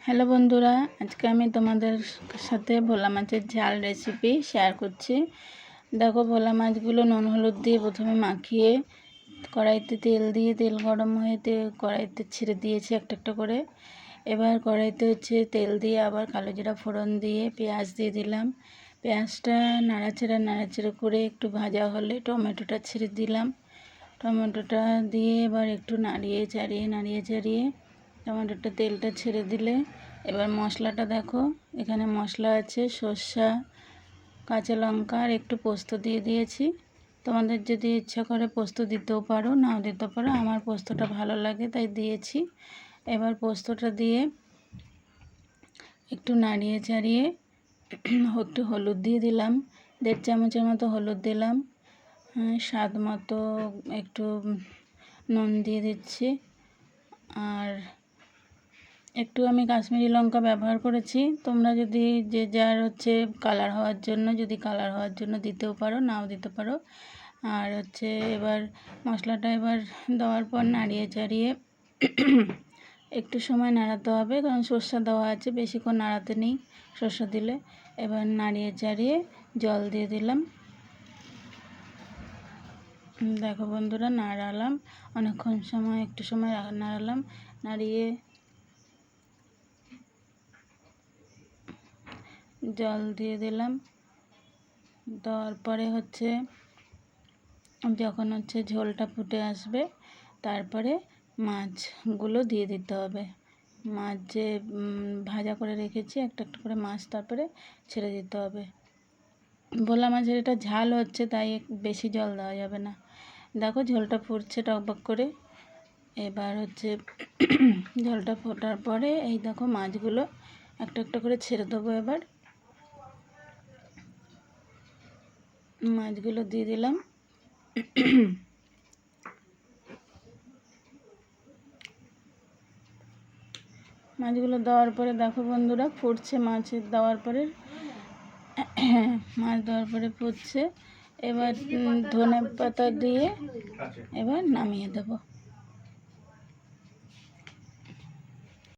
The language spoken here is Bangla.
হ্যালো বন্ধুরা, আজকে আমি তোমাদের সাথে ভোলা মাছের ঝাল রেসিপি শেয়ার করছি। দেখো, ভোলা মাছগুলো নুন হলুদ দিয়ে প্রথমে মাখিয়ে কড়াইতে তেল দিয়ে, তেল গরম হয়ে কড়াইতে ছেড়ে দিয়েছি একটা একটা করে। এবার কড়াইতে তেল দিয়ে আবার কালো জিরা ফোড়ন দিয়ে পেঁয়াজ দিয়ে দিলাম। পেঁয়াজটা নাড়াচাড়া করে একটু ভাজা হলে টমেটোটা ছেড়ে দিলাম। টমেটোটা দিয়ে এবার একটু নাড়িয়ে চাড়িয়ে টমেটোটা তেলটা ছেড়ে দিলে এবার মশলাটা দেখো, এখানে মশলা আছে সর্ষা, কাঁচা লঙ্কা আর একটু পোস্ত দিয়ে দিয়েছি। তোমাদের যদি ইচ্ছা করে পোস্ত দিতেও পারো, নাও দিতে পারো। আমার পোস্তটা ভালো লাগে তাই দিয়েছি। এবার পোস্তটা দিয়ে একটু নাড়িয়ে চাড়িয়ে একটু হলুদ দিয়ে দিলাম, 1.5 চামচের মতো হলুদ দিলাম। স্বাদ মতো একটু নুন দিয়ে দিচ্ছি। আর একটু আমি কাশ্মীরি লঙ্কা ব্যবহার করেছি। তোমরা যদি যে যার কালার হওয়ার জন্য দিতেও পারো, নাও দিতে পারো। আর এবার মশলাটা দেওয়ার পর নাড়িয়ে চাড়িয়ে একটু সময় নাড়াতে হবে, কারণ সর্ষা দেওয়া আছে, বেশিক্ষণ নাড়াতে নেই সর্ষা দিলে। এবার নাড়িয়ে চাড়িয়ে জল দিয়ে দিলাম। দেখো বন্ধুরা, নাড়ালাম অনেকক্ষণ সময়, একটু সময় নাড়ালাম, নাড়িয়ে জল দিয়ে দিলাম। দেওয়ার পরে যখন ঝোলটা ফুটে আসবে, তারপরে মাছগুলো দিয়ে দিতে হবে। মাছ যে ভাজা করে রেখেছি একটা একটা করে মাছ, তারপরে ছেড়ে দিতে হবে। ভোলা মাছের এটা ঝাল তাই বেশি জল দেওয়া যাবে না। দেখো ঝোলটা ফুটছে টকবক করে। এবার ঝোলটা ফোটার পরে এই দেখো মাছগুলো একটা একটা করে ছেড়ে দেবো। এবার মাছগুলো দিয়ে দিলাম। মাছগুলো দেওয়ার পরে দেখো বন্ধুরা, ফুটছে মাছ দেওয়ার পরে ফুটছে। এবার ধনে পাতা দিয়ে এবার নামিয়ে দেবো।